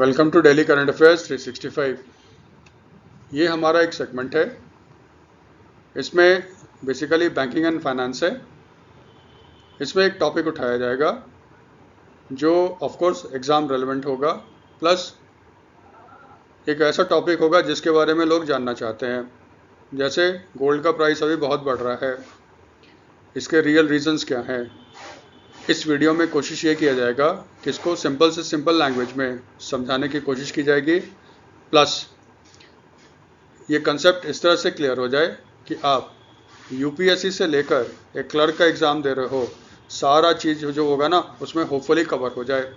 Welcome to daily current affairs 365। ये हमारा एक सेगमेंट है। इसमें बेसिकली बैंकिंग एंड फाइनेंस है। इसमें एक टॉपिक उठाया जाएगा जो ऑफ कोर्स एग्ज़ाम रेलेवेंट होगा, प्लस एक ऐसा टॉपिक होगा जिसके बारे में लोग जानना चाहते हैं। जैसे गोल्ड का प्राइस अभी बहुत बढ़ रहा है, इसके रियल रीजंस क्या हैं। इस वीडियो में कोशिश ये किया जाएगा कि इसको सिंपल से सिंपल लैंग्वेज में समझाने की कोशिश की जाएगी, प्लस ये कंसेप्ट इस तरह से क्लियर हो जाए कि आप यूपीएससी से लेकर एक क्लर्क का एग्ज़ाम दे रहे हो, सारा चीज़ जो होगा ना उसमें होपफुली कवर हो जाए।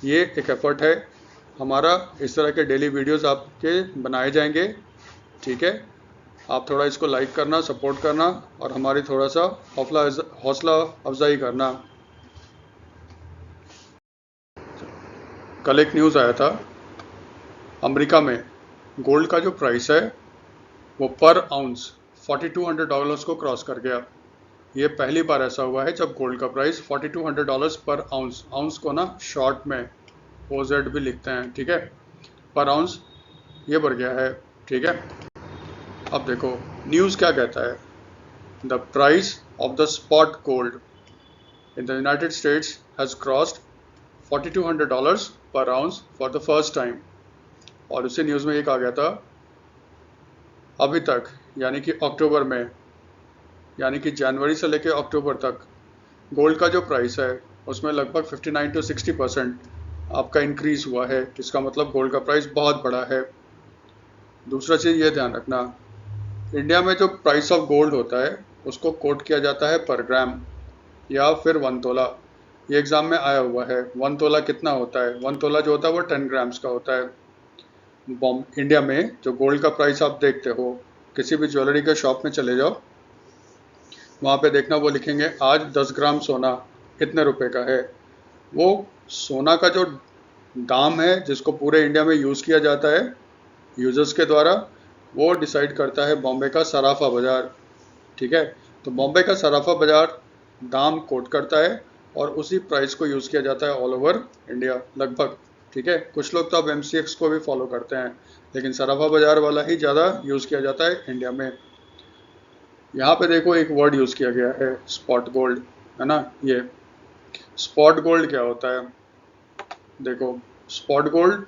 ये एक एफर्ट है हमारा। इस तरह के डेली वीडियोस आपके बनाए जाएंगे, ठीक है। आप थोड़ा इसको लाइक करना, सपोर्ट करना और हमारी थोड़ा सा हौसला अफजाई करना। कल एक न्यूज़ आया था, अमेरिका में गोल्ड का जो प्राइस है वो पर आउंस $4200 को क्रॉस कर गया। ये पहली बार ऐसा हुआ है जब गोल्ड का प्राइस $4200 पर आउंस को ना शॉर्ट में OZ भी लिखते हैं, ठीक है, पर आउंस ये बढ़ गया है, ठीक है। अब देखो न्यूज़ क्या कहता है। The price of the spot gold in the United states has crossed $4200 पर ounce for the first time. और उसी न्यूज़ में ये कहा गया था अभी तक यानी कि अक्टूबर में, यानी कि जनवरी से लेकर अक्टूबर तक गोल्ड का जो प्राइस है उसमें लगभग 59 to 60% आपका इंक्रीज़ हुआ है। इसका मतलब गोल्ड का प्राइस बहुत बड़ा है। दूसरा चीज़ ये ध्यान रखना, इंडिया में जो प्राइस ऑफ गोल्ड होता है उसको कोट किया जाता है पर ग्राम या फिर 1 तोला। ये एग्ज़ाम में आया हुआ है। 1 तोला कितना होता है? 1 तोला जो होता है वो 10 ग्राम्स का होता है। इंडिया में जो गोल्ड का प्राइस आप देखते हो, किसी भी ज्वेलरी के शॉप में चले जाओ, वहाँ पे देखना वो लिखेंगे आज 10 ग्राम सोना कितने रुपए का है। वो सोना का जो दाम है जिसको पूरे इंडिया में यूज़ किया जाता है यूजर्स के द्वारा, वो डिसाइड करता है बॉम्बे का सराफा बाज़ार, ठीक है। तो बॉम्बे का सराफा बाज़ार दाम कोट करता है और उसी प्राइस को यूज़ किया जाता है ऑल ओवर इंडिया लगभग, ठीक है। कुछ लोग तो अब MCX को भी फॉलो करते हैं, लेकिन सराफा बाज़ार वाला ही ज़्यादा यूज़ किया जाता है इंडिया में। यहाँ पे देखो एक वर्ड यूज़ किया गया है स्पॉट गोल्ड, है ना। ये स्पॉट गोल्ड क्या होता है? देखो स्पॉट गोल्ड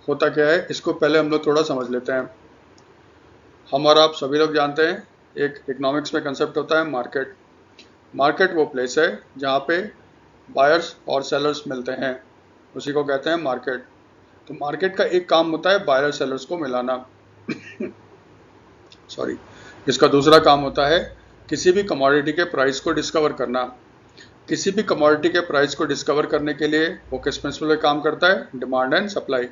होता क्या है, इसको पहले हम लोग थोड़ा समझ लेते हैं। हम और आप सभी लोग जानते हैं एक इकोनॉमिक्स में कंसेप्ट होता है मार्केट। मार्केट वो प्लेस है जहाँ पे बायर्स और सेलर्स मिलते हैं, उसी को कहते हैं मार्केट। तो मार्केट का एक काम होता है बायर सेलर्स को मिलाना सॉरी। इसका दूसरा काम होता है किसी भी कमोडिटी के प्राइस को डिस्कवर करना। किसी भी कमोडिटी के प्राइस को डिस्कवर करने के लिए वो किस प्रिंसिपल पे काम करता है? Demand and supply.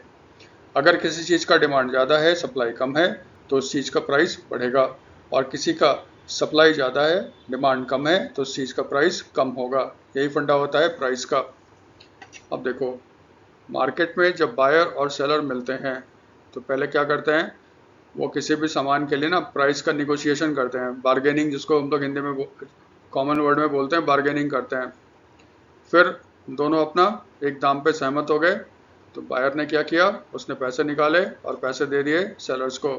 अगर किसी चीज़ का डिमांड ज़्यादा है, सप्लाई कम है, तो उस चीज़ का प्राइस बढ़ेगा, और किसी का सप्लाई ज़्यादा है, डिमांड कम है, तो उस चीज़ का प्राइस कम होगा। यही फंडा होता है प्राइस का। अब देखो मार्केट में जब बायर और सेलर मिलते हैं तो पहले क्या करते हैं, वो किसी भी सामान के लिए ना प्राइस का निगोशिएशन करते हैं, बार्गेनिंग, जिसको हम लोग हिंदी में कॉमन वर्ड में बोलते हैं, बार्गेनिंग करते हैं। फिर दोनों अपना एक दाम पे सहमत हो गए तो बायर ने क्या किया, उसने पैसे निकाले और पैसे दे दिए सेलर्स को,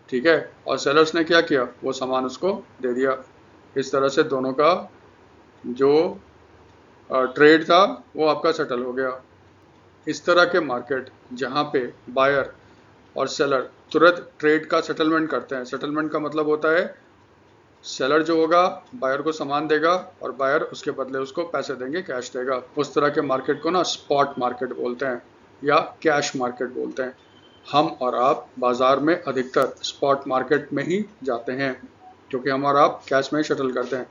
ठीक है। और सेलर्स ने क्या किया, वो सामान उसको दे दिया। इस तरह से दोनों का जो ट्रेड था वो आपका सेटल हो गया। इस तरह के मार्केट जहाँ पे बायर और सेलर तुरंत ट्रेड का सेटलमेंट करते हैं। सेटलमेंट का मतलब होता है सेलर जो होगा बायर को सामान देगा और बायर उसके बदले उसको पैसे देंगे, कैश देगा। उस तरह के मार्केट को ना स्पॉट मार्केट बोलते हैं या कैश मार्केट बोलते हैं। हम और आप बाज़ार में अधिकतर स्पॉट मार्केट में ही जाते हैं क्योंकि हम और आप कैश में ही सेटल करते हैं।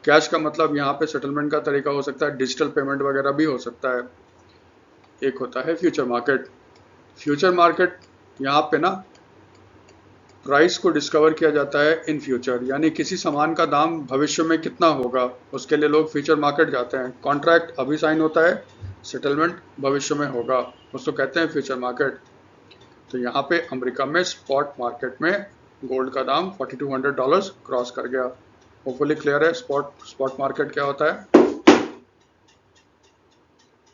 कैश का मतलब यहाँ पे सेटलमेंट का तरीका हो सकता है डिजिटल पेमेंट वगैरह भी हो सकता है। एक होता है फ्यूचर मार्केट। फ्यूचर मार्केट यहाँ पे ना प्राइस को डिस्कवर किया जाता है इन फ्यूचर, यानी किसी सामान का दाम भविष्य में कितना होगा उसके लिए लोग फ्यूचर मार्केट जाते हैं। कॉन्ट्रैक्ट अभी साइन होता है, सेटलमेंट भविष्य में होगा, उसको कहते हैं फ्यूचर मार्केट। तो यहाँ पे अमेरिका में स्पॉट मार्केट में गोल्ड का दाम $4200 क्रॉस कर गया। होपफुली क्लियर है स्पॉट मार्केट क्या होता है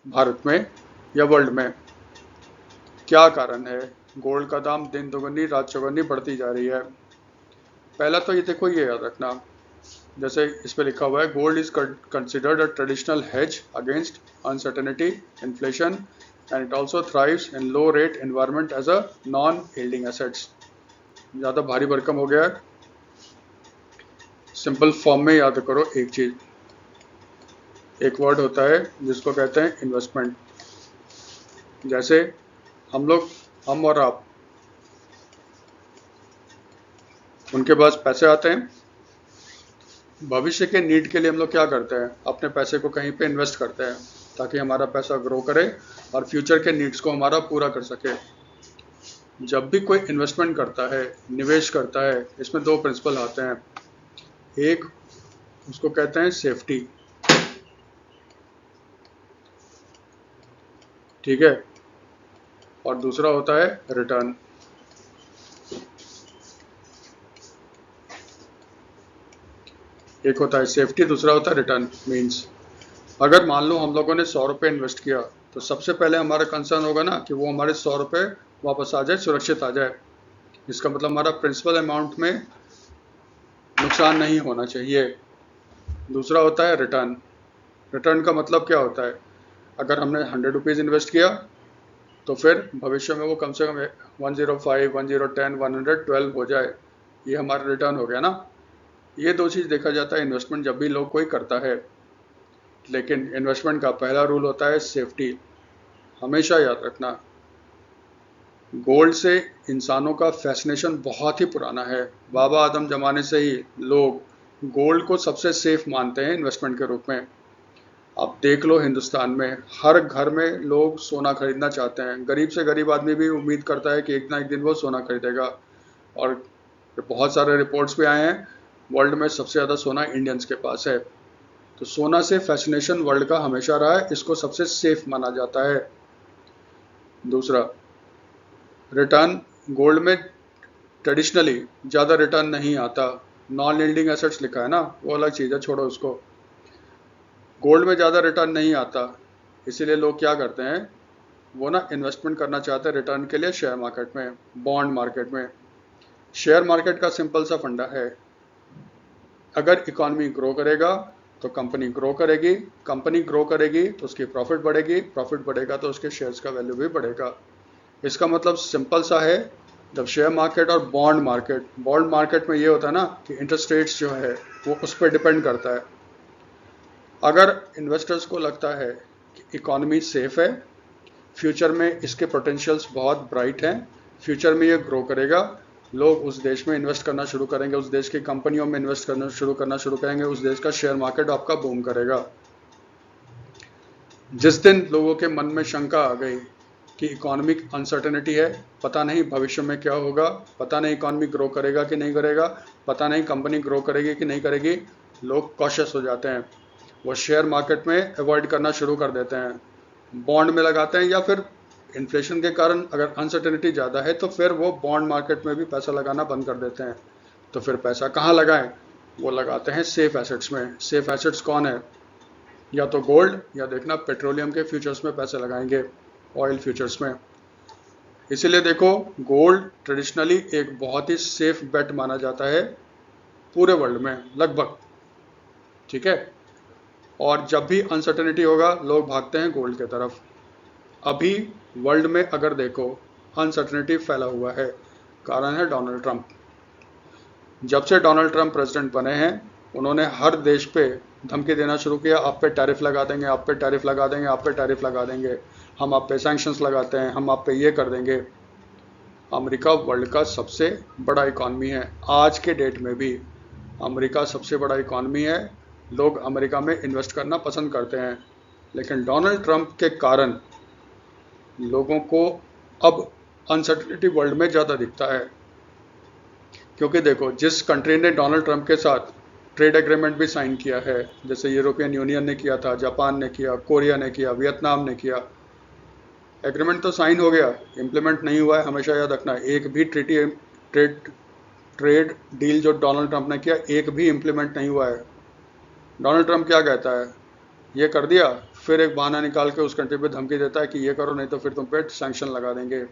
भारत में या वर्ल्ड में। क्या कारण है गोल्ड का दाम दिन दोगुनी रात चौगुनी बढ़ती जा रही है? पहला तो ये देखो, ये याद रखना, जैसे इस पे लिखा हुआ है, gold is considered a traditional hedge against uncertainty, inflation, and it also thrives in low rate environment as a non yielding assets. ज़्यादा भारी भरकम हो गया है, सिंपल फॉर्म में याद करो एक चीज़, एक वर्ड होता है जिसको कहते हैं इन्वेस्टमेंट। जैसे हम और आप, उनके पास पैसे आते हैं, भविष्य के नीड के लिए हम लोग क्या करते हैं, अपने पैसे को कहीं पे इन्वेस्ट करते हैं ताकि हमारा पैसा ग्रो करे और फ्यूचर के नीड्स को हमारा पूरा कर सके। जब भी कोई इन्वेस्टमेंट करता है, निवेश करता है, इसमें दो प्रिंसिपल आते हैं। एक, उसको कहते हैं सेफ्टी, ठीक है, और दूसरा होता है रिटर्न। एक होता है सेफ्टी, दूसरा होता है रिटर्न। मीन्स अगर मान लो हम लोगों ने 100 रुपये इन्वेस्ट किया, तो सबसे पहले हमारा कंसर्न होगा ना कि वो हमारे 100 रुपये वापस आ जाए, सुरक्षित आ जाए। इसका मतलब हमारा प्रिंसिपल अमाउंट में नुकसान नहीं होना चाहिए। दूसरा होता है रिटर्न। रिटर्न का मतलब क्या होता है, अगर हमने 100 रुपीज़ इन्वेस्ट किया तो फिर भविष्य में वो कम से कम 105, 110, 112 हो जाए, ये हमारा रिटर्न हो गया ना। ये दो चीज़ देखा जाता है इन्वेस्टमेंट जब भी लोग कोई करता है। लेकिन इन्वेस्टमेंट का पहला रूल होता है सेफ्टी। हमेशा याद रखना, गोल्ड से इंसानों का फैसिनेशन बहुत ही पुराना है। बाबा आदम जमाने से ही लोग गोल्ड को सबसे सेफ मानते हैं इन्वेस्टमेंट के रूप में। आप देख लो, हिंदुस्तान में हर घर में लोग सोना खरीदना चाहते हैं। गरीब से गरीब आदमी भी उम्मीद करता है कि एक ना एक दिन वो सोना खरीदेगा। और बहुत सारे रिपोर्ट्स भी आए हैं, वर्ल्ड में सबसे ज़्यादा सोना इंडियंस के पास है। तो सोना से फैसिनेशन वर्ल्ड का हमेशा रहा है, इसको सबसे सेफ माना जाता है। दूसरा, रिटर्न। गोल्ड में ट्रेडिशनली ज़्यादा रिटर्न नहीं आता। नॉन यील्डिंग एसेट्स लिखा है ना, वो अलग चीज़ है, छोड़ो उसको। गोल्ड में ज़्यादा रिटर्न नहीं आता, इसीलिए लोग क्या करते हैं, वो ना इन्वेस्टमेंट करना चाहते हैं रिटर्न के लिए शेयर मार्केट में, बॉन्ड मार्केट में। शेयर मार्केट का सिंपल सा फंडा है, अगर इकॉनमी ग्रो करेगा तो कंपनी ग्रो करेगी, कंपनी ग्रो करेगी तो उसकी प्रॉफिट बढ़ेगी, प्रॉफिट बढ़ेगा तो उसके शेयर्स का वैल्यू भी बढ़ेगा। इसका मतलब सिंपल सा है, जब शेयर मार्केट और बॉन्ड मार्केट में ये होता है ना कि इंटरेस्ट रेट्स जो है वो उस पर डिपेंड करता है। अगर इन्वेस्टर्स को लगता है कि इकॉनमी सेफ है, फ्यूचर में इसके पोटेंशियल्स बहुत ब्राइट हैं, फ्यूचर में ये ग्रो करेगा, लोग उस देश में इन्वेस्ट करना शुरू करेंगे, उस देश की कंपनियों में इन्वेस्ट करना शुरू करेंगे, उस देश का शेयर मार्केट आपका बूम करेगा। जिस दिन लोगों के मन में शंका आ गई कि इकोनॉमिक अनसर्टेनिटी है, पता नहीं भविष्य में क्या होगा, पता नहीं इकॉनमी ग्रो करेगा कि नहीं करेगा, पता नहीं कंपनी ग्रो करेगी कि नहीं करेगी, लोग कॉशियस हो जाते हैं। वो शेयर मार्केट में अवॉइड करना शुरू कर देते हैं, बॉन्ड में लगाते हैं, या फिर इन्फ्लेशन के कारण अगर अनसर्टेनिटी ज़्यादा है तो फिर वो बॉन्ड मार्केट में भी पैसा लगाना बंद कर देते हैं। तो फिर पैसा कहाँ लगाएं, वो लगाते हैं सेफ एसेट्स में। सेफ एसेट्स कौन है, या तो गोल्ड, या देखना पेट्रोलियम के फ्यूचर्स में पैसे लगाएंगे, ऑयल फ्यूचर्स में। इसीलिए देखो, गोल्ड ट्रेडिशनली एक बहुत ही सेफ बेट माना जाता है पूरे वर्ल्ड में लगभग, ठीक है। और जब भी अनसर्टेनिटी होगा लोग भागते हैं गोल्ड के तरफ। अभी वर्ल्ड में अगर देखो अनसर्टेनिटी फैला हुआ है, कारण है डोनाल्ड ट्रंप। जब से डोनाल्ड ट्रंप प्रेसिडेंट बने हैं, उन्होंने हर देश पे धमकी देना शुरू किया, आप पे टैरिफ लगा देंगे, आप पे टैरिफ लगा देंगे, आप पे टैरिफ लगा देंगे, हम आप पे सैंक्शंस लगाते हैं, हम आप पे ये कर देंगे। अमेरिका वर्ल्ड का सबसे बड़ा इकॉनमी है, आज के डेट में भी अमेरिका सबसे बड़ा इकॉनमी है, लोग अमेरिका में इन्वेस्ट करना पसंद करते हैं। लेकिन डोनाल्ड ट्रंप के कारण लोगों को अब अनसर्टेनिटी वर्ल्ड में ज़्यादा दिखता है। क्योंकि देखो, जिस कंट्री ने डोनाल्ड ट्रंप के साथ ट्रेड एग्रीमेंट भी साइन किया है, जैसे यूरोपियन यूनियन ने किया था, जापान ने किया, कोरिया ने किया, वियतनाम ने किया, एग्रीमेंट तो साइन हो गया, इम्प्लीमेंट नहीं हुआ है। हमेशा याद रखना, एक भी ट्रेड डील जो डोनाल्ड ट्रंप ने किया, एक भी इम्प्लीमेंट नहीं हुआ है। डोनाल्ड ट्रंप क्या कहता है, ये कर दिया, फिर एक बहाना निकाल के उस कंट्री पे धमकी देता है कि ये करो नहीं तो फिर तुम पे सैंक्शन लगा देंगे।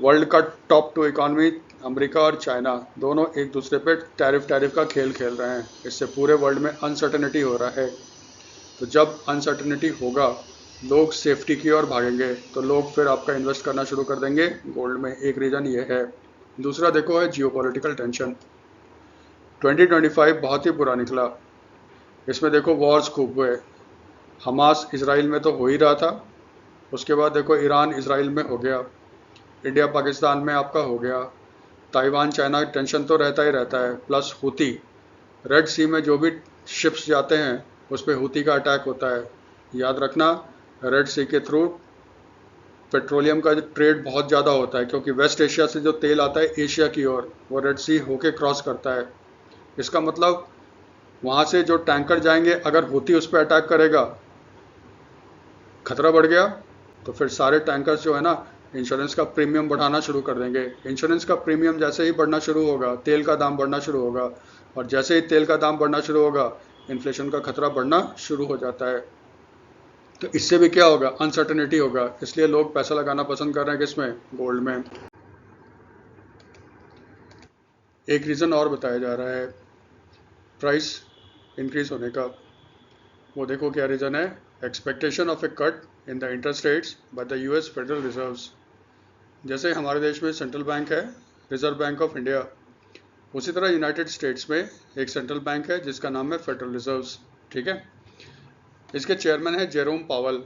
वर्ल्ड का टॉप 2 इकॉनमी अमेरिका और चाइना दोनों एक दूसरे पे टैरिफ का खेल खेल रहे हैं। इससे पूरे वर्ल्ड में अनसर्टेनिटी हो रहा है। तो जब अनसर्टेनिटी होगा, लोग सेफ्टी की ओर भागेंगे, तो लोग फिर आपका इन्वेस्ट करना शुरू कर देंगे गोल्ड में। एक रीज़न ये है। दूसरा देखो है जियोपॉलिटिकल टेंशन। 2025 बहुत ही बुरा निकला। इसमें देखो वॉर्स खूब हुए। हमास इसराइल में तो हो ही रहा था, उसके बाद देखो ईरान इसराइल में हो गया, इंडिया पाकिस्तान में आपका हो गया, ताइवान चाइना टेंशन तो रहता ही रहता है, प्लस हूती। रेड सी में जो भी शिप्स जाते हैं उस पर हूती का अटैक होता है। याद रखना, रेड सी के थ्रू पेट्रोलियम का ट्रेड बहुत ज़्यादा होता है, क्योंकि वेस्ट एशिया से जो तेल आता है एशिया की ओर, वो रेड सी होके क्रॉस करता है। इसका मतलब वहाँ से जो टैंकर जाएंगे, अगर हूती उस पर अटैक करेगा, खतरा बढ़ गया, तो फिर सारे टैंकर्स जो है ना, इंश्योरेंस का प्रीमियम बढ़ाना शुरू कर देंगे। इंश्योरेंस का प्रीमियम जैसे ही बढ़ना शुरू होगा, तेल का दाम बढ़ना शुरू होगा, और जैसे ही तेल का दाम बढ़ना शुरू होगा, इन्फ्लेशन का खतरा बढ़ना शुरू हो जाता है। तो इससे भी क्या होगा, अनसर्टेनिटी होगा। इसलिए लोग पैसा लगाना पसंद कर रहे हैं किसमें, गोल्ड में। एक रीज़न और बताया जा रहा है प्राइस इंक्रीज होने का। वो देखो क्या रीज़न है, expectation of A cut in the interest rates by the US federal reserves. जैसे हमारे देश में सेंट्रल बैंक है, रिजर्व बैंक ऑफ इंडिया, उसी तरह यूनाइटेड स्टेट्स में एक सेंट्रल बैंक है जिसका नाम है फेडरल रिजर्व्स। ठीक है। इसके चेयरमैन है जेरोम पावल।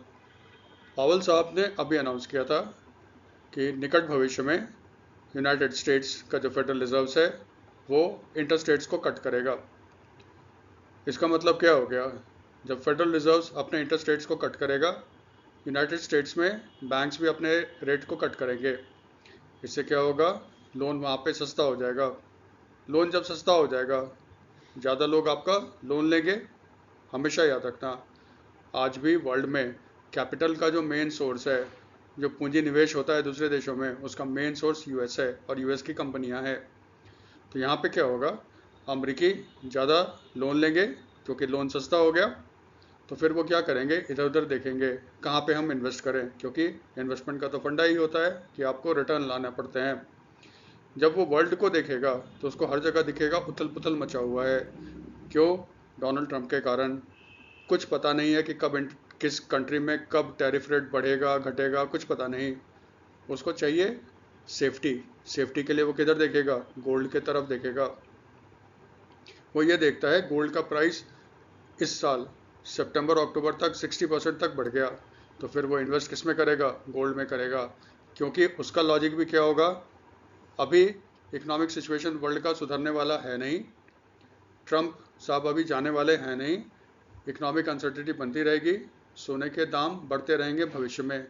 पावल साहब ने अभी अनाउंस किया था कि निकट भविष्य में यूनाइटेड स्टेट्स का जो फेडरल रिजर्व्स है वो इंटरेस्ट रेट्स को कट करेगा। इसका मतलब क्या हो गया, जब फेडरल रिजर्व्स अपने इंटरेस्ट रेट्स को कट करेगा, यूनाइटेड स्टेट्स में बैंक्स भी अपने रेट को कट करेंगे। इससे क्या होगा, लोन वहाँ पे सस्ता हो जाएगा। लोन जब सस्ता हो जाएगा, ज़्यादा लोग आपका लोन लेंगे। हमेशा याद रखना, आज भी वर्ल्ड में कैपिटल का जो मेन सोर्स है, जो पूंजी निवेश होता है दूसरे देशों में, उसका मेन सोर्स यूएस है और यूएस की कंपनियां हैं। तो यहाँ पे क्या होगा, अमरीकी ज़्यादा लोन लेंगे क्योंकि लोन सस्ता हो गया। तो फिर वो क्या करेंगे, इधर उधर देखेंगे कहाँ पे हम इन्वेस्ट करें, क्योंकि इन्वेस्टमेंट का तो फंडा ही होता है कि आपको रिटर्न लाने पड़ते हैं। जब वो वर्ल्ड को देखेगा तो उसको हर जगह दिखेगा उथल पुथल मचा हुआ है। क्यों, डोनाल्ड ट्रंप के कारण। कुछ पता नहीं है कि किस कंट्री में कब टैरिफ रेट बढ़ेगा घटेगा, कुछ पता नहीं। उसको चाहिए सेफ्टी। सेफ्टी के लिए वो किधर देखेगा, गोल्ड के तरफ देखेगा। वो ये देखता है गोल्ड का प्राइस इस साल सितंबर अक्टूबर तक 60% तक बढ़ गया, तो फिर वो इन्वेस्ट किस में करेगा, गोल्ड में करेगा। क्योंकि उसका लॉजिक भी क्या होगा, अभी इकोनॉमिक सिचुएशन वर्ल्ड का सुधरने वाला है नहीं, ट्रंप साहब अभी जाने वाले हैं नहीं, इकोनॉमिक अनसर्टिनिटी बनती रहेगी, सोने के दाम बढ़ते रहेंगे भविष्य में।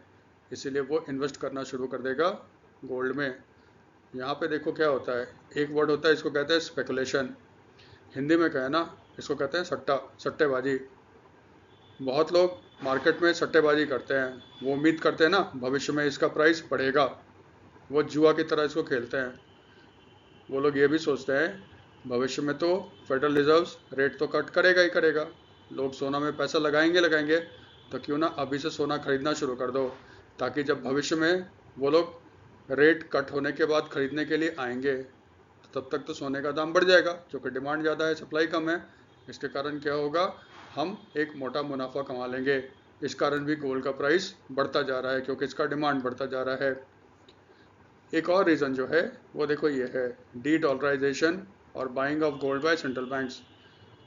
इसीलिए वो इन्वेस्ट करना शुरू कर देगा गोल्ड में। यहाँ पे देखो क्या होता है, एक वर्ड होता है, इसको कहते हैं स्पेकुलेशन। हिंदी में कहे ना, इसको कहते हैं सट्टा, सट्टेबाजी। बहुत लोग मार्केट में सट्टेबाजी करते हैं, वो उम्मीद करते हैं ना भविष्य में इसका प्राइस बढ़ेगा, वो जुआ की तरह इसको खेलते हैं। वो लोग ये भी सोचते हैं भविष्य में तो फेडरल रिजर्व्स रेट तो कट करेगा ही करेगा, लोग सोना में पैसा लगाएंगे, तो क्यों ना अभी से सोना खरीदना शुरू कर दो, ताकि जब भविष्य में वो लोग रेट कट होने के बाद खरीदने के लिए आएंगे तो तब तक तो सोने का दाम बढ़ जाएगा, क्योंकि डिमांड ज़्यादा है, सप्लाई कम है। इसके कारण क्या होगा, हम एक मोटा मुनाफा कमा लेंगे। इस कारण भी गोल्ड का प्राइस बढ़ता जा रहा है, क्योंकि इसका डिमांड बढ़ता जा रहा है। एक और रीज़न जो है वो देखो ये है, डी डॉलराइजेशन और buying of gold by central banks.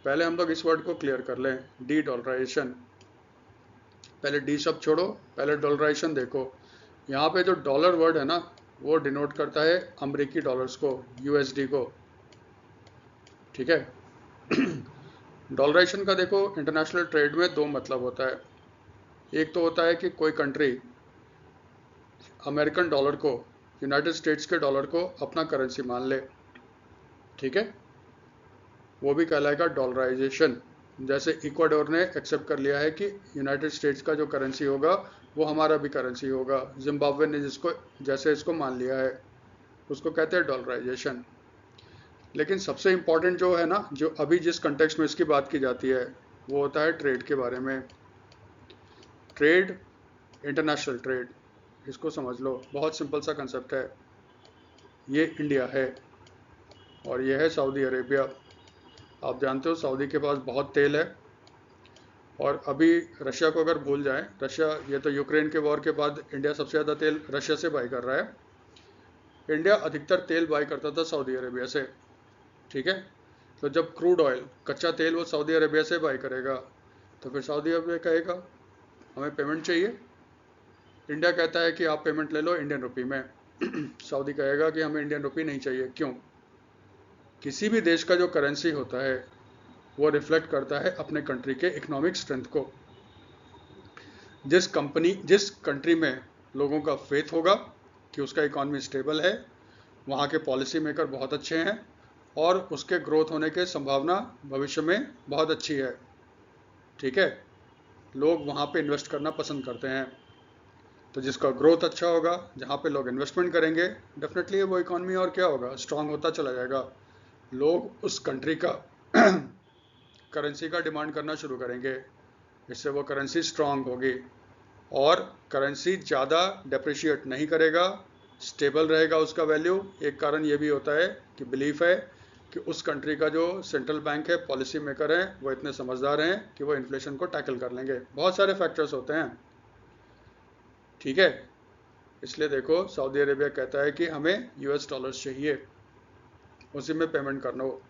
पहले हम लोग इस वर्ड को क्लियर कर लें, डी डॉलराइजेशन। पहले डी शब्द छोड़ो, पहले डॉलराइजेशन देखो। यहाँ पे जो डॉलर वर्ड है ना, वो डिनोट करता है अमेरिकी डॉलर्स को, यूएसडी को। ठीक है। डॉलराइजेशन का देखो इंटरनेशनल ट्रेड में दो मतलब होता है। एक तो होता है कि कोई कंट्री अमेरिकन डॉलर को, यूनाइटेड स्टेट्स के डॉलर को अपना करेंसी मान ले। ठीक है, वो भी कहलाएगा डॉलराइजेशन। जैसे इक्वाडोर ने एक्सेप्ट कर लिया है कि यूनाइटेड स्टेट्स का जो करेंसी होगा वो हमारा भी करेंसी होगा। जिम्बाब्वे ने जिसको जैसे इसको मान लिया है, उसको कहते हैं डॉलराइजेशन। लेकिन सबसे इम्पॉर्टेंट जो है ना, जो अभी जिस कंटेक्स्ट में इसकी बात की जाती है, वो होता है ट्रेड के बारे में। ट्रेड, इंटरनेशनल ट्रेड, इसको समझ लो, बहुत सिंपल सा कंसेप्ट है। ये इंडिया है और ये है सऊदी अरेबिया। आप जानते हो सऊदी के पास बहुत तेल है, और अभी रशिया को अगर भूल जाएं, रशिया, ये तो यूक्रेन के वॉर के बाद इंडिया सबसे ज़्यादा तेल रशिया से बाई कर रहा है। इंडिया अधिकतर तेल बाई करता था सऊदी अरेबिया से, ठीक है। तो जब क्रूड ऑयल, कच्चा तेल वो सऊदी अरेबिया से बाई करेगा, तो फिर सऊदी अरेबिया कहेगा हमें पेमेंट चाहिए। इंडिया कहता है कि आप पेमेंट ले लो इंडियन रुपी में। सऊदी कहेगा कि हमें इंडियन रुपी नहीं चाहिए। क्यों? किसी भी देश का जो करेंसी होता है वो रिफ्लेक्ट करता है अपने कंट्री के इकोनॉमिक स्ट्रेंथ को। जिस कंट्री में लोगों का फेथ होगा कि उसका इकॉनमी स्टेबल है, वहाँ के पॉलिसी मेकर बहुत अच्छे हैं और उसके ग्रोथ होने के संभावना भविष्य में बहुत अच्छी है, ठीक है, लोग वहाँ पे इन्वेस्ट करना पसंद करते हैं। तो जिसका ग्रोथ अच्छा होगा, जहाँ पे लोग इन्वेस्टमेंट करेंगे, डेफिनेटली वो इकॉनमी और क्या होगा, स्ट्रांग होता चला जाएगा। लोग उस कंट्री का करेंसी का डिमांड करना शुरू करेंगे, इससे वो करेंसी स्ट्रांग होगी और करेंसी ज़्यादा डेप्रिशिएट नहीं करेगा, स्टेबल रहेगा उसका वैल्यू। एक कारण ये भी होता है कि बिलीफ है कि उस कंट्री का जो सेंट्रल बैंक है, पॉलिसी मेकर हैं, वो इतने समझदार हैं कि वो इन्फ्लेशन को टैकल कर लेंगे। बहुत सारे फैक्टर्स होते हैं, ठीक है। इसलिए देखो, सऊदी अरेबिया कहता है कि हमें यूएस डॉलर्स चाहिए, उसी में पेमेंट करना हो।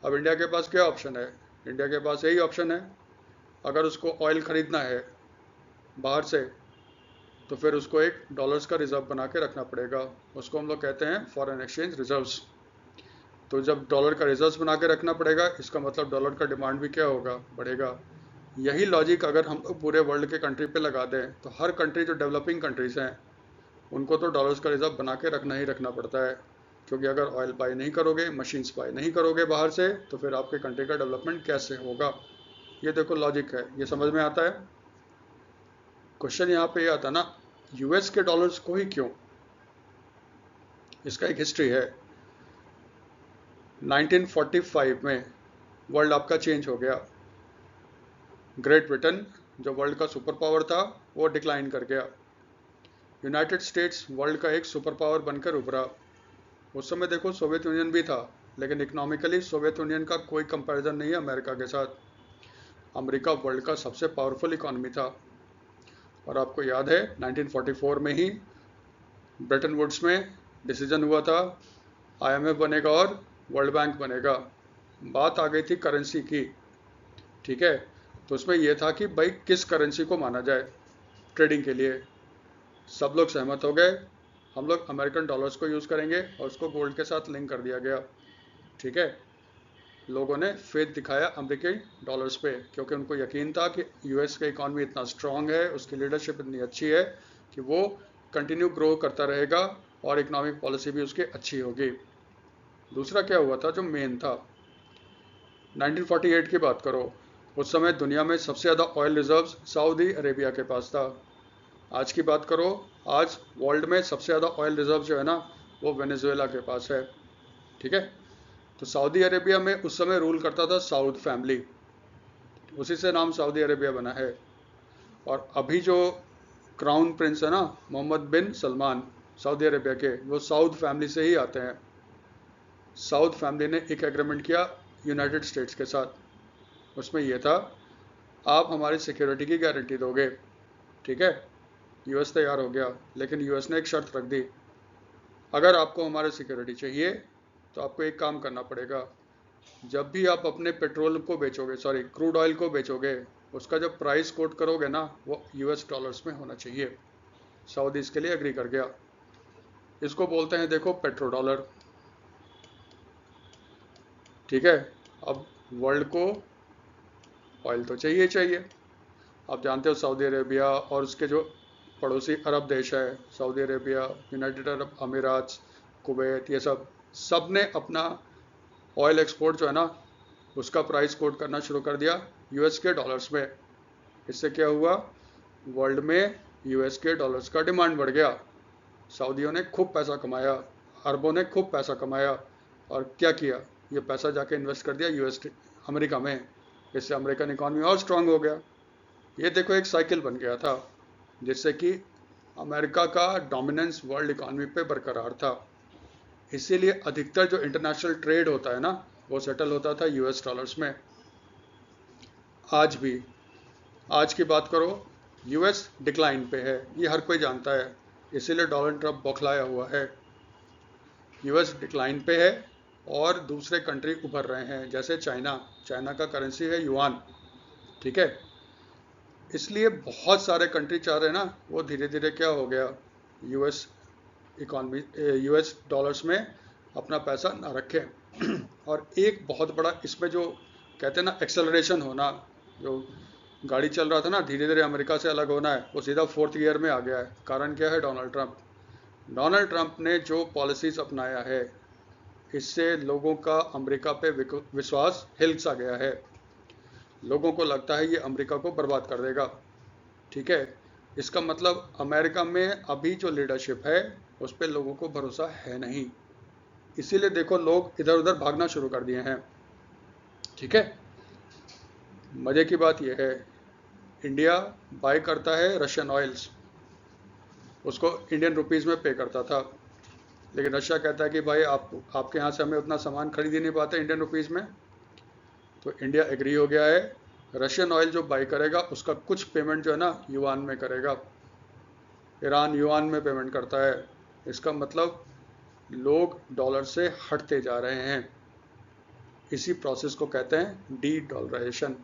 अब इंडिया के पास क्या ऑप्शन है? इंडिया के पास यही ऑप्शन है, अगर उसको ऑयल ख़रीदना है बाहर से, तो फिर उसको एक डॉलर्स का रिज़र्व बना के रखना पड़ेगा। उसको हम लोग कहते हैं फॉरेन एक्सचेंज रिजर्व्स। तो जब डॉलर का रिजर्व्स बना के रखना पड़ेगा, इसका मतलब डॉलर का डिमांड भी क्या होगा, बढ़ेगा। यही लॉजिक अगर हम लोग पूरे वर्ल्ड के कंट्री पे लगा दें, तो हर कंट्री जो डेवलपिंग कंट्रीज़ हैं, उनको तो डॉलर्स का रिजर्व बना के रखना ही रखना पड़ता है, क्योंकि अगर ऑयल बाई नहीं करोगे, मशीन्स बाई नहीं करोगे बाहर से, तो फिर आपके कंट्री का डेवलपमेंट कैसे होगा। ये देखो लॉजिक है, ये समझ में आता है। क्वेश्चन यहाँ पे ये आता ना, यूएस के डॉलर्स को ही क्यों? इसका एक हिस्ट्री है। 1945 में वर्ल्ड आपका चेंज हो गया। ग्रेट ब्रिटेन, जो वर्ल्ड का सुपर पावर था, वो डिक्लाइन कर गया। यूनाइटेड स्टेट्स वर्ल्ड का एक सुपर पावर बनकर उभरा। उस समय देखो सोवियत यूनियन भी था, लेकिन इकोनॉमिकली सोवियत यूनियन का कोई कंपैरिजन नहीं है अमेरिका के साथ। अमेरिका वर्ल्ड का सबसे पावरफुल इकोनॉमी था। और आपको याद है 1944 में ही ब्रेटन वुड्स में डिसीजन हुआ था, आईएमएफ बनेगा और वर्ल्ड बैंक बनेगा। बात आ गई थी करेंसी की, ठीक है। तो उसमें यह था कि भाई किस करेंसी को माना जाए ट्रेडिंग के लिए। सब लोग सहमत हो गए, हम लोग अमेरिकन डॉलर्स को यूज़ करेंगे, और उसको गोल्ड के साथ लिंक कर दिया गया, ठीक है। लोगों ने फेथ दिखाया अमेरिकी डॉलर्स पे, क्योंकि उनको यकीन था कि यूएस का इकॉनमी इतना स्ट्रांग है, उसकी लीडरशिप इतनी अच्छी है कि वो कंटिन्यू ग्रो करता रहेगा और इकोनॉमिक पॉलिसी भी उसकी अच्छी होगी। दूसरा क्या हुआ था जो मेन था, 1948 की बात करो, उस समय दुनिया में सबसे ज़्यादा ऑयल रिजर्व्स सऊदी अरेबिया के पास था। आज की बात करो, आज वर्ल्ड में सबसे ज़्यादा ऑयल रिजर्व जो है ना, वो वेनेजुएला के पास है, ठीक है। तो सऊदी अरेबिया में उस समय रूल करता था साउद फैमिली, उसी से नाम सऊदी अरेबिया बना है। और अभी जो क्राउन प्रिंस है ना, मोहम्मद बिन सलमान, सऊदी अरेबिया के, वो साउद फैमिली से ही आते हैं। साउद फैमिली ने एक एग्रीमेंट किया यूनाइटेड स्टेट्स के साथ, उसमें यह था आप हमारी सिक्योरिटी की गारंटी दोगे, ठीक है। यूएस तैयार हो गया, लेकिन यूएस ने एक शर्त रख दी, अगर आपको हमारी सिक्योरिटी चाहिए तो आपको एक काम करना पड़ेगा, जब भी आप अपने पेट्रोल को बेचोगे, सॉरी क्रूड ऑयल को बेचोगे, उसका जब प्राइस कोट करोगे ना, वो यूएस डॉलर्स में होना चाहिए। सऊदी इसके लिए एग्री कर गया। इसको बोलते हैं देखो पेट्रो डॉलर, ठीक है। अब वर्ल्ड को ऑयल तो चाहिए चाहिए। आप जानते हो सऊदी अरेबिया और उसके जो पड़ोसी अरब देश है, सऊदी अरेबिया, यूनाइटेड अरब अमीरात, कुवैत, ये सब ने अपना ऑयल एक्सपोर्ट जो है ना, उसका प्राइस कोट करना शुरू कर दिया यूएस के डॉलर्स में। इससे क्या हुआ, वर्ल्ड में यूएस के डॉलर्स का डिमांड बढ़ गया। सऊदियों ने खूब पैसा कमाया, अरबों ने खूब पैसा कमाया, और क्या किया, ये पैसा जाके इन्वेस्ट कर दिया यूएस अमेरिका में। इससे अमेरिकन इकॉनमी और स्ट्रांग हो गया। ये देखो एक साइकिल बन गया था जिससे कि अमेरिका का डोमिनेंस वर्ल्ड इकॉनमी पे बरकरार था। इसीलिए अधिकतर जो इंटरनेशनल ट्रेड होता है ना, वो सेटल होता था यूएस डॉलर्स में। आज भी, आज की बात करो, यूएस डिक्लाइन पे है, ये हर कोई जानता है। इसीलिए डोनाल्ड ट्रंप बौखलाया हुआ है। यूएस डिक्लाइन पे है और दूसरे कंट्री उभर रहे हैं, जैसे चाइना। चाइना का करेंसी है युआन, ठीक है। इसलिए बहुत सारे कंट्री चाह रहे हैं ना, वो धीरे धीरे क्या हो गया, यूएस इकॉनमी, यूएस डॉलर्स में अपना पैसा ना रखें। और एक बहुत बड़ा इसमें जो कहते हैं ना एक्सेलरेशन होना, जो गाड़ी चल रहा था ना धीरे धीरे अमेरिका से अलग होना है, वो सीधा 4th ईयर में आ गया है। कारण क्या है, डोनाल्ड ट्रंप। डोनाल्ड ट्रंप ने जो पॉलिसीज अपनाया है, इससे लोगों का अमेरिका पे विश्वास हिल सा गया है। लोगों को लगता है ये अमेरिका को बर्बाद कर देगा, ठीक है। इसका मतलब अमेरिका में अभी जो लीडरशिप है उस पर लोगों को भरोसा है नहीं। इसीलिए देखो लोग इधर उधर भागना शुरू कर दिए हैं, ठीक है। मजे की बात यह है, इंडिया बाय करता है रशियन ऑयल्स, उसको इंडियन रुपीस में पे करता था। लेकिन रशिया कहता है कि भाई आपके यहाँ से हमें उतना सामान खरीद ही नहीं पाते इंडियन रुपीस में। तो इंडिया एग्री हो गया है, रशियन ऑयल जो बाई करेगा उसका कुछ पेमेंट जो है ना युआन में करेगा। ईरान युआन में पेमेंट करता है। इसका मतलब लोग डॉलर से हटते जा रहे हैं। इसी प्रोसेस को कहते हैं डी डॉलराइजेशन।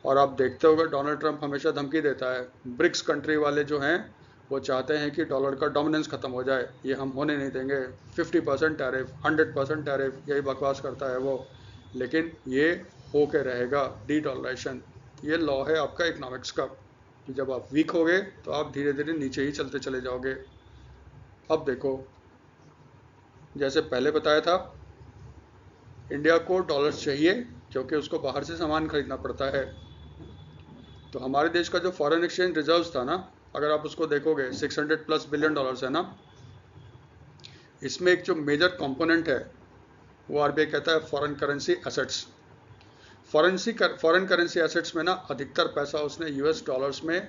और आप देखते होंगे डोनाल्ड ट्रंप हमेशा धमकी देता है। ब्रिक्स कंट्री वाले जो हैं वो चाहते हैं कि डॉलर का डोमिनेंस खत्म हो जाए, ये हम होने नहीं देंगे। 50% टैरिफ, 100% टैरिफ, यही बकवास करता है वो। लेकिन ये हो के रहेगा डी डॉलराइजेशन। ये लॉ है आपका इकोनॉमिक्स का, कि जब आप वीक हो गए तो आप धीरे धीरे नीचे ही चलते चले जाओगे। अब देखो, जैसे पहले बताया था, इंडिया को डॉलर्स चाहिए क्योंकि उसको बाहर से सामान खरीदना पड़ता है। तो हमारे देश का जो फॉरेन एक्सचेंज रिजर्व्स था ना, अगर आप उसको देखोगे 600+ बिलियन डॉलर्स है ना। इसमें एक जो मेजर कंपोनेंट है वो आरबीआई कहता है foreign currency assets. Foreign currency assets में ना अधिकतर पैसा उसने यूएस डॉलर्स में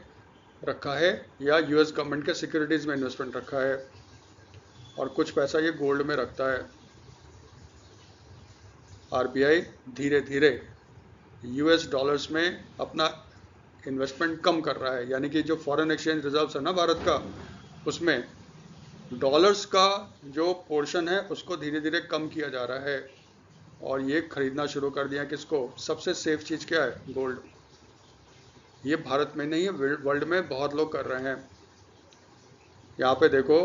रखा है या यूएस गवर्नमेंट के सिक्योरिटीज़ में इन्वेस्टमेंट रखा है, और कुछ पैसा ये गोल्ड में रखता है। आरबीआई धीरे धीरे यूएस डॉलर्स में अपना इन्वेस्टमेंट कम कर रहा है, यानी कि जो फॉरेन एक्सचेंज रिजर्व्स है ना भारत का, उसमें डॉलर्स का जो पोर्शन है उसको धीरे धीरे कम किया जा रहा है। और ये खरीदना शुरू कर दिया किसको, सबसे सेफ चीज़ क्या है, गोल्ड। ये भारत में नहीं है, वर्ल्ड में बहुत लोग कर रहे हैं। यहाँ पे देखो,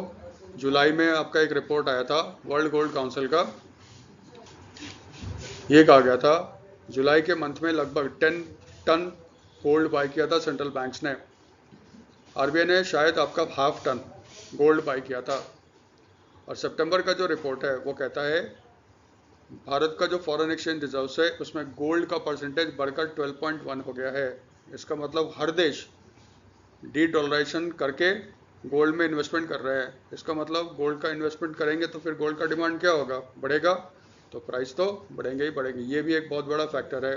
जुलाई में आपका एक रिपोर्ट आया था वर्ल्ड गोल्ड काउंसिल का। ये कहा गया था जुलाई के मंथ में लगभग 10 टन गोल्ड बाय किया था सेंट्रल बैंक्स ने। आरबीआई ने शायद आपका 1/2 टन गोल्ड बाय किया था। और सितंबर का जो रिपोर्ट है वो कहता है भारत का जो फॉरेन एक्सचेंज रिजर्व्स है उसमें गोल्ड का परसेंटेज बढ़कर 12.1 हो गया है। इसका मतलब हर देश डी डॉलराइजेशन करके गोल्ड में इन्वेस्टमेंट कर रहे हैं। इसका मतलब गोल्ड का इन्वेस्टमेंट करेंगे तो फिर गोल्ड का डिमांड क्या होगा, बढ़ेगा, तो प्राइस तो बढ़ेंगे ही बढ़ेंगे। ये भी एक बहुत बड़ा फैक्टर है।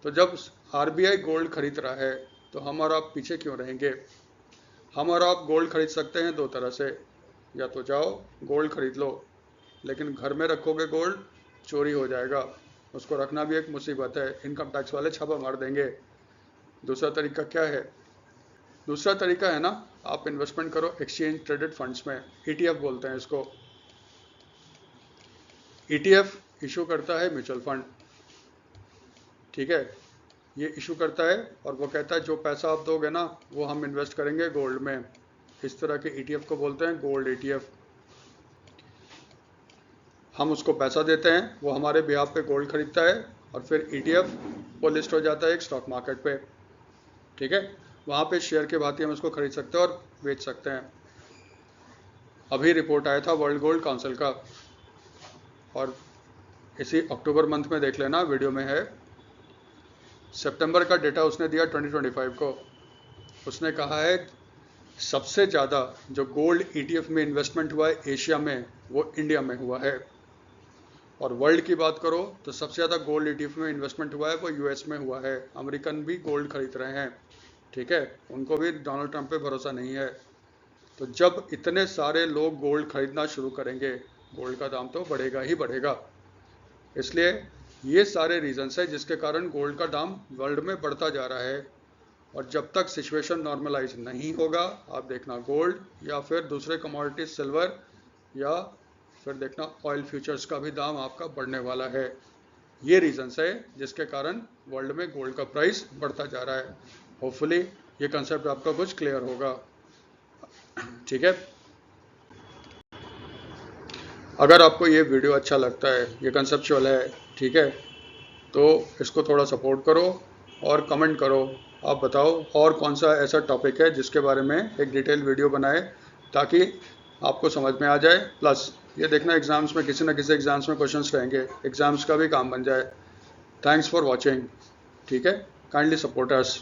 तो जब आरबीआई गोल्ड खरीद रहा है तो हम और आप पीछे क्यों रहेंगे। हम और आप गोल्ड खरीद सकते हैं दो तरह से, या तो जाओ गोल्ड खरीद लो, लेकिन घर में रखोगे गोल्ड चोरी हो जाएगा, उसको रखना भी एक मुसीबत है, इनकम टैक्स वाले छापा मार देंगे। दूसरा तरीका क्या है, दूसरा तरीका है ना, आप इन्वेस्टमेंट करो एक्सचेंज ट्रेडेड फंड्स में, ईटीएफ बोलते हैं इसको। ईटीएफ इशू करता है म्यूचुअल फंड, ठीक है। ये इशू करता है और वो कहता है जो पैसा आप दोगे ना वो हम इन्वेस्ट करेंगे गोल्ड में। इस तरह के ईटीएफ को बोलते हैं गोल्ड ईटीएफ। हम उसको पैसा देते हैं, वो हमारे बिहाफ पे गोल्ड खरीदता है और फिर ईटीएफ वो लिस्ट हो जाता है एक स्टॉक मार्केट पे, ठीक है। वहाँ पे शेयर के भांति हम उसको खरीद सकते हैं और बेच सकते हैं। अभी रिपोर्ट आया था वर्ल्ड गोल्ड काउंसिल का, और इसी अक्टूबर मंथ में देख लेना, वीडियो में है। सितंबर का डेटा उसने दिया 2025 को। उसने कहा है सबसे ज़्यादा जो गोल्ड ईटीएफ में इन्वेस्टमेंट हुआ है एशिया में, वो इंडिया में हुआ है। और वर्ल्ड की बात करो तो सबसे ज़्यादा गोल्ड ETF में इन्वेस्टमेंट हुआ है वो US में हुआ है। अमेरिकन भी गोल्ड खरीद रहे हैं, ठीक है, उनको भी डोनाल्ड ट्रंप पे भरोसा नहीं है। तो जब इतने सारे लोग गोल्ड खरीदना शुरू करेंगे, गोल्ड का दाम तो बढ़ेगा ही बढ़ेगा। इसलिए ये सारे रीजंस है जिसके कारण गोल्ड का दाम वर्ल्ड में बढ़ता जा रहा है। और जब तक सिचुएशन नॉर्मलाइज नहीं होगा, आप देखना गोल्ड या फिर दूसरे कमोडिटी सिल्वर या फिर देखना ऑयल फ्यूचर्स का भी दाम आपका बढ़ने वाला है। ये रीजंस है जिसके कारण वर्ल्ड में गोल्ड का प्राइस बढ़ता जा रहा है। होपफुली ये कंसेप्ट आपका कुछ क्लियर होगा, ठीक है। अगर आपको ये वीडियो अच्छा लगता है, ये कंसेप्चुअल है, ठीक है, तो इसको थोड़ा सपोर्ट करो और कमेंट करो। आप बताओ और कौन सा ऐसा टॉपिक है जिसके बारे में एक डिटेल वीडियो बनाए ताकि आपको समझ में आ जाए। प्लस ये देखना एग्जाम्स में किसी न किसी एग्जाम्स में क्वेश्चंस रहेंगे, एग्जाम्स का भी काम बन जाए। थैंक्स फॉर वॉचिंग, ठीक है, काइंडली सपोर्ट अस।